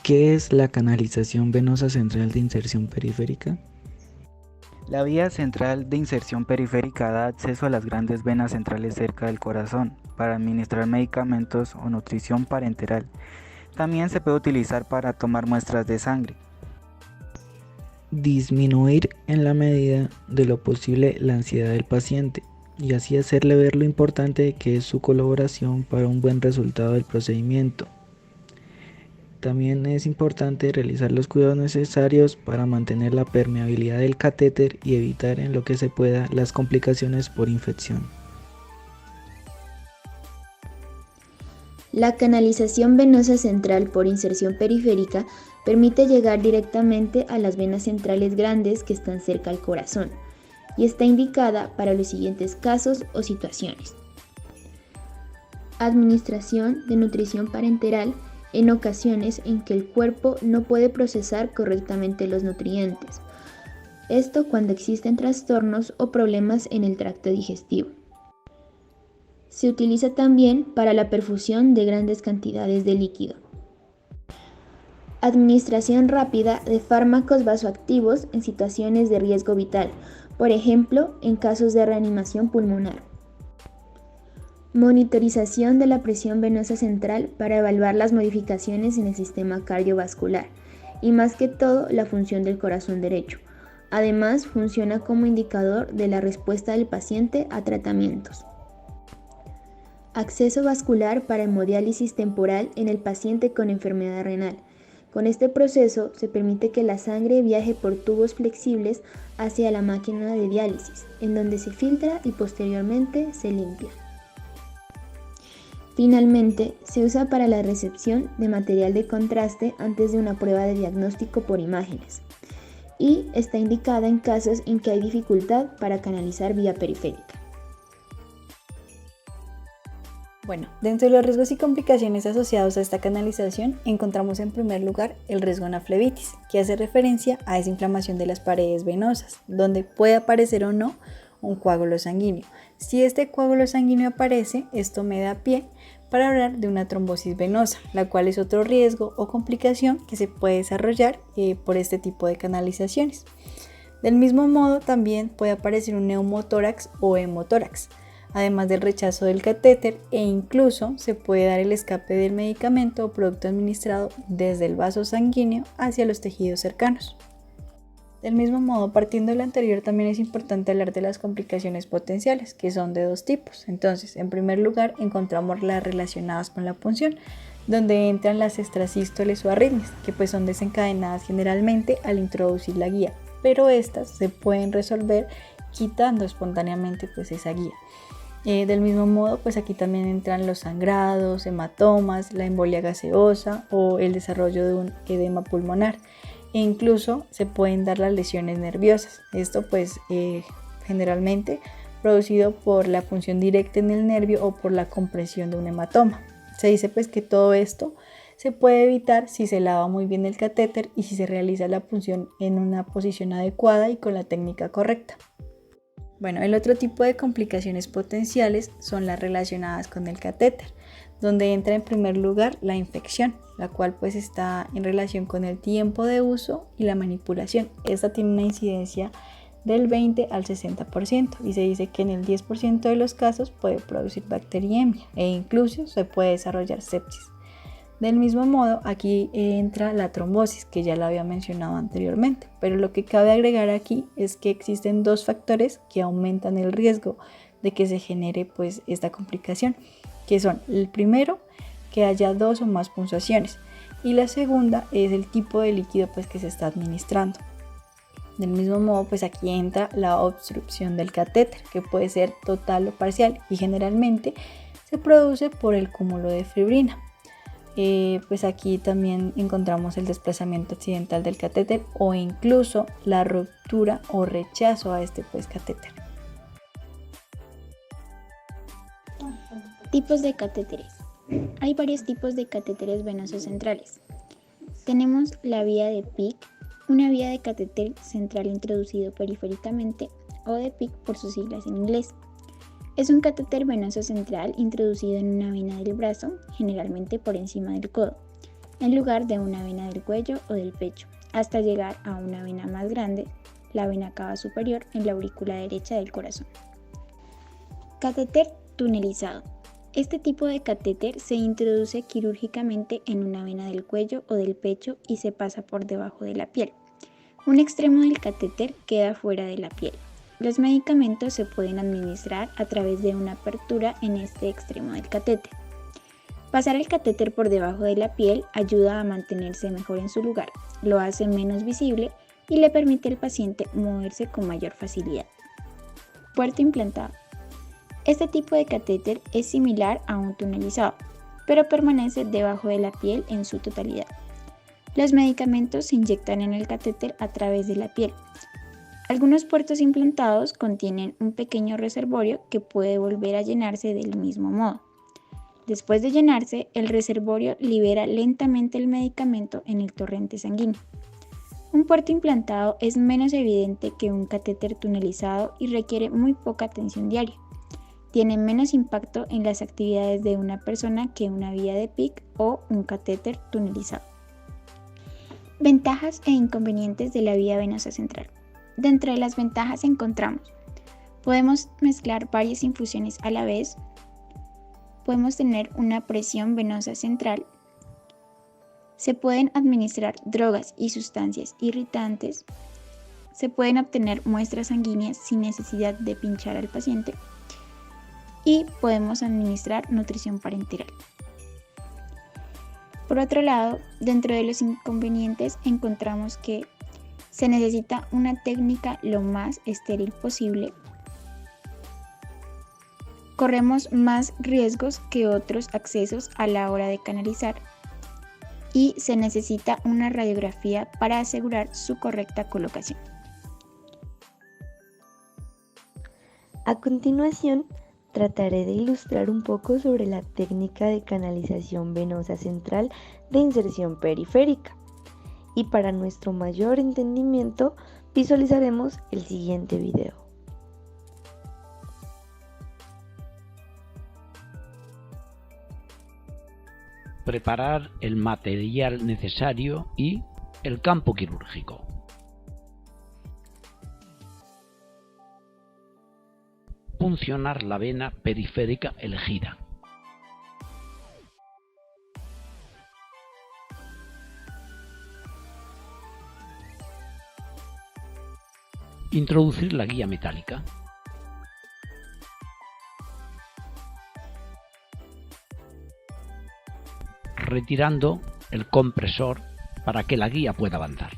¿Qué es la canalización venosa central de inserción periférica? La vía central de inserción periférica da acceso a las grandes venas centrales cerca del corazón para administrar medicamentos o nutrición parenteral. También se puede utilizar para tomar muestras de sangre. Disminuir en la medida de lo posible la ansiedad del paciente y así hacerle ver lo importante que es su colaboración para un buen resultado del procedimiento. También es importante realizar los cuidados necesarios para mantener la permeabilidad del catéter y evitar en lo que se pueda las complicaciones por infección. La canalización venosa central por inserción periférica permite llegar directamente a las venas centrales grandes que están cerca al corazón y está indicada para los siguientes casos o situaciones. Administración de nutrición parenteral en ocasiones en que el cuerpo no puede procesar correctamente los nutrientes. Esto cuando existen trastornos o problemas en el tracto digestivo. Se utiliza también para la perfusión de grandes cantidades de líquido. Administración rápida de fármacos vasoactivos en situaciones de riesgo vital, por ejemplo, en casos de reanimación pulmonar. Monitorización de la presión venosa central para evaluar las modificaciones en el sistema cardiovascular y más que todo la función del corazón derecho. Además, funciona como indicador de la respuesta del paciente a tratamientos. Acceso vascular para hemodiálisis temporal en el paciente con enfermedad renal. Con este proceso se permite que la sangre viaje por tubos flexibles hacia la máquina de diálisis, en donde se filtra y posteriormente se limpia. Finalmente, se usa para la recepción de material de contraste antes de una prueba de diagnóstico por imágenes y está indicada en casos en que hay dificultad para canalizar vía periférica. Bueno, dentro de los riesgos y complicaciones asociados a esta canalización encontramos en primer lugar el riesgo de una flebitis, que hace referencia a esa inflamación de las paredes venosas, donde puede aparecer o no un coágulo sanguíneo. Si este coágulo sanguíneo aparece, esto me da pie para hablar de una trombosis venosa, la cual es otro riesgo o complicación que se puede desarrollar por este tipo de canalizaciones. Del mismo modo, también puede aparecer un neumotórax o hemotórax, además del rechazo del catéter e incluso se puede dar el escape del medicamento o producto administrado desde el vaso sanguíneo hacia los tejidos cercanos. Del mismo modo, partiendo de lo anterior, también es importante hablar de las complicaciones potenciales, que son de dos tipos. Entonces, en primer lugar, encontramos las relacionadas con la punción, donde entran las extrasístoles o arritmias, que pues son desencadenadas generalmente al introducir la guía, pero estas se pueden resolver quitando espontáneamente pues esa guía. Del mismo modo, pues aquí también entran los sangrados, hematomas, la embolia gaseosa o el desarrollo de un edema pulmonar. E incluso se pueden dar las lesiones nerviosas. Esto pues generalmente producido por la punción directa en el nervio o por la compresión de un hematoma. Se dice pues que todo esto se puede evitar si se lava muy bien el catéter y si se realiza la punción en una posición adecuada y con la técnica correcta. Bueno, el otro tipo de complicaciones potenciales son las relacionadas con el catéter, donde entra en primer lugar la infección, la cual pues está en relación con el tiempo de uso y la manipulación. Esta tiene una incidencia del 20 al 60% y se dice que en el 10% de los casos puede producir bacteriemia e incluso se puede desarrollar sepsis. Del mismo modo, aquí entra la trombosis, que ya la había mencionado anteriormente, pero lo que cabe agregar aquí es que existen dos factores que aumentan el riesgo de que se genere pues esta complicación, que son el primero, que haya dos o más punciones, y la segunda es el tipo de líquido pues que se está administrando. Del mismo modo, pues aquí entra la obstrucción del catéter, que puede ser total o parcial y generalmente se produce por el cúmulo de fibrina. Pues aquí también encontramos el desplazamiento accidental del catéter o incluso la ruptura o rechazo a este pues catéter. Tipos de catéteres. Hay varios tipos de catéteres venosos centrales. Tenemos la vía de PIC, una vía de catéter central introducido periféricamente, o de PIC por sus siglas en inglés. Es un catéter venoso central introducido en una vena del brazo, generalmente por encima del codo. en lugar de una vena del cuello o del pecho, hasta llegar a una vena más grande, la vena cava superior, en la aurícula derecha del corazón. Catéter tunelizado. Este tipo de catéter se introduce quirúrgicamente en una vena del cuello o del pecho y se pasa por debajo de la piel. Un extremo del catéter queda fuera de la piel. Los medicamentos se pueden administrar a través de una apertura en este extremo del catéter. Pasar el catéter por debajo de la piel ayuda a mantenerse mejor en su lugar, lo hace menos visible y le permite al paciente moverse con mayor facilidad. Puerto implantado. Este tipo de catéter es similar a un tunelizado, pero permanece debajo de la piel en su totalidad. Los medicamentos se inyectan en el catéter a través de la piel. Algunos puertos implantados contienen un pequeño reservorio que puede volver a llenarse del mismo modo. Después de llenarse, el reservorio libera lentamente el medicamento en el torrente sanguíneo. Un puerto implantado es menos evidente que un catéter tunelizado y requiere muy poca atención diaria. Tiene menos impacto en las actividades de una persona que una vía de PICC o un catéter tunelizado. Ventajas e inconvenientes de la vía venosa central. Dentro de las ventajas encontramos: podemos mezclar varias infusiones a la vez, podemos tener una presión venosa central, se pueden administrar drogas y sustancias irritantes, se pueden obtener muestras sanguíneas sin necesidad de pinchar al paciente y podemos administrar nutrición parenteral. Por otro lado, dentro de los inconvenientes encontramos que se necesita una técnica lo más estéril posible. Corremos más riesgos que otros accesos a la hora de canalizar y se necesita una radiografía para asegurar su correcta colocación. A continuación, trataré de ilustrar un poco sobre la técnica de canalización venosa central de inserción periférica. Y para nuestro mayor entendimiento, visualizaremos el siguiente video. Preparar el material necesario y el campo quirúrgico. Puncionar la vena periférica elegida. Introducir la guía metálica. Retirando el compresor para que la guía pueda avanzar.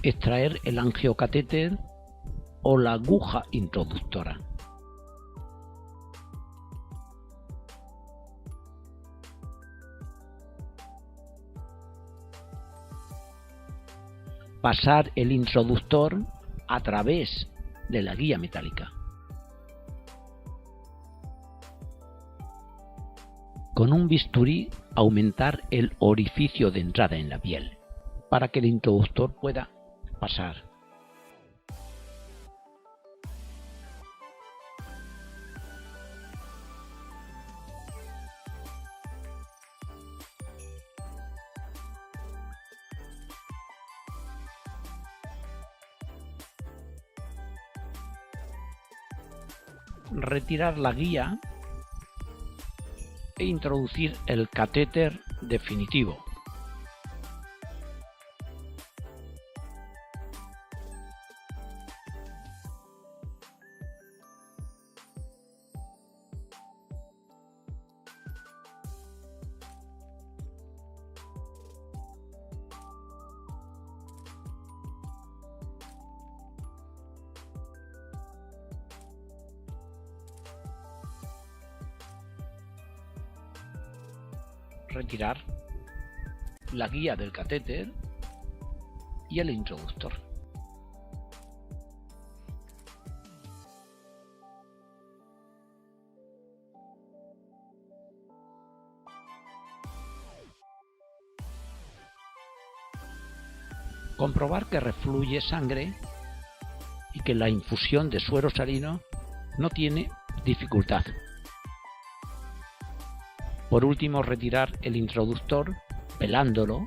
Extraer el angiocatéter o la aguja introductora. Pasar el introductor a través de la guía metálica. Con un bisturí aumentar el orificio de entrada en la piel para que el introductor pueda pasar. Retirar la guía e introducir el catéter definitivo. Retirar la guía del catéter y el introductor. Comprobar que refluye sangre y que la infusión de suero salino no tiene dificultad. Por último, retirar el introductor pelándolo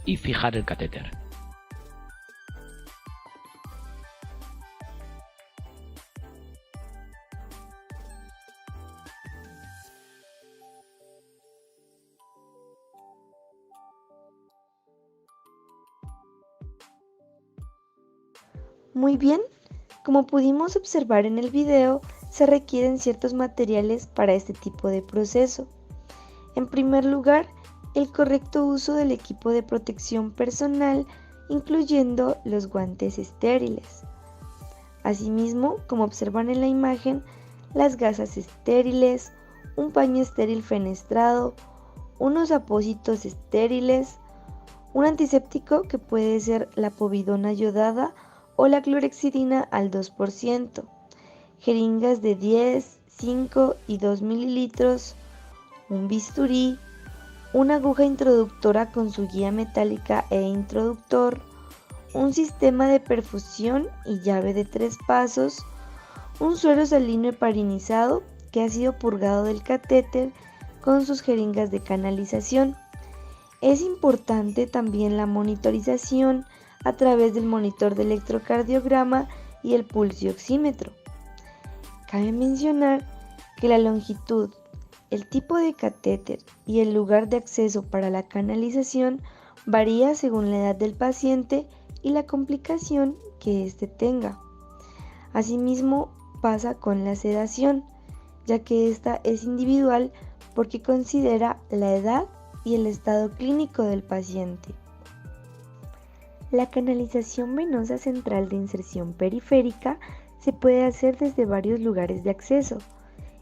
y fijar el catéter. Muy bien, como pudimos observar en el video, se requieren ciertos materiales para este tipo de proceso. En primer lugar, el correcto uso del equipo de protección personal, incluyendo los guantes estériles. Asimismo, como observan en la imagen, las gasas estériles, un paño estéril fenestrado, unos apósitos estériles, un antiséptico que puede ser la povidona yodada o la clorhexidina al 2%, jeringas de 10, 5 y 2 mililitros, un bisturí, una aguja introductora con su guía metálica e introductor, un sistema de perfusión y llave de 3 pasos, un suero salino heparinizado que ha sido purgado del catéter con sus jeringas de canalización. Es importante también la monitorización a través del monitor de electrocardiograma y el pulsioxímetro. Cabe mencionar que la longitud, el tipo de catéter y el lugar de acceso para la canalización varía según la edad del paciente y la complicación que éste tenga. Asimismo, pasa con la sedación, ya que esta es individual porque considera la edad y el estado clínico del paciente. La canalización venosa central de inserción periférica se puede hacer desde varios lugares de acceso,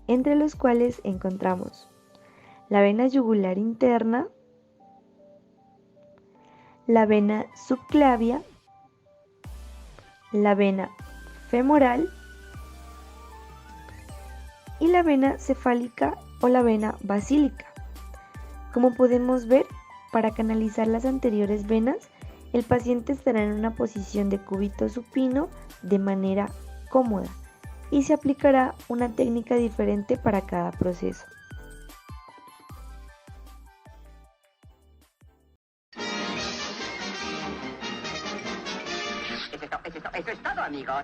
entre los cuales encontramos la vena yugular interna, la vena subclavia, la vena femoral y la vena cefálica o la vena basílica. Como podemos ver, para canalizar las anteriores venas, el paciente estará en una posición de cúbito supino de manera cómoda y se aplicará una técnica diferente para cada proceso. Eso es todo, amigos.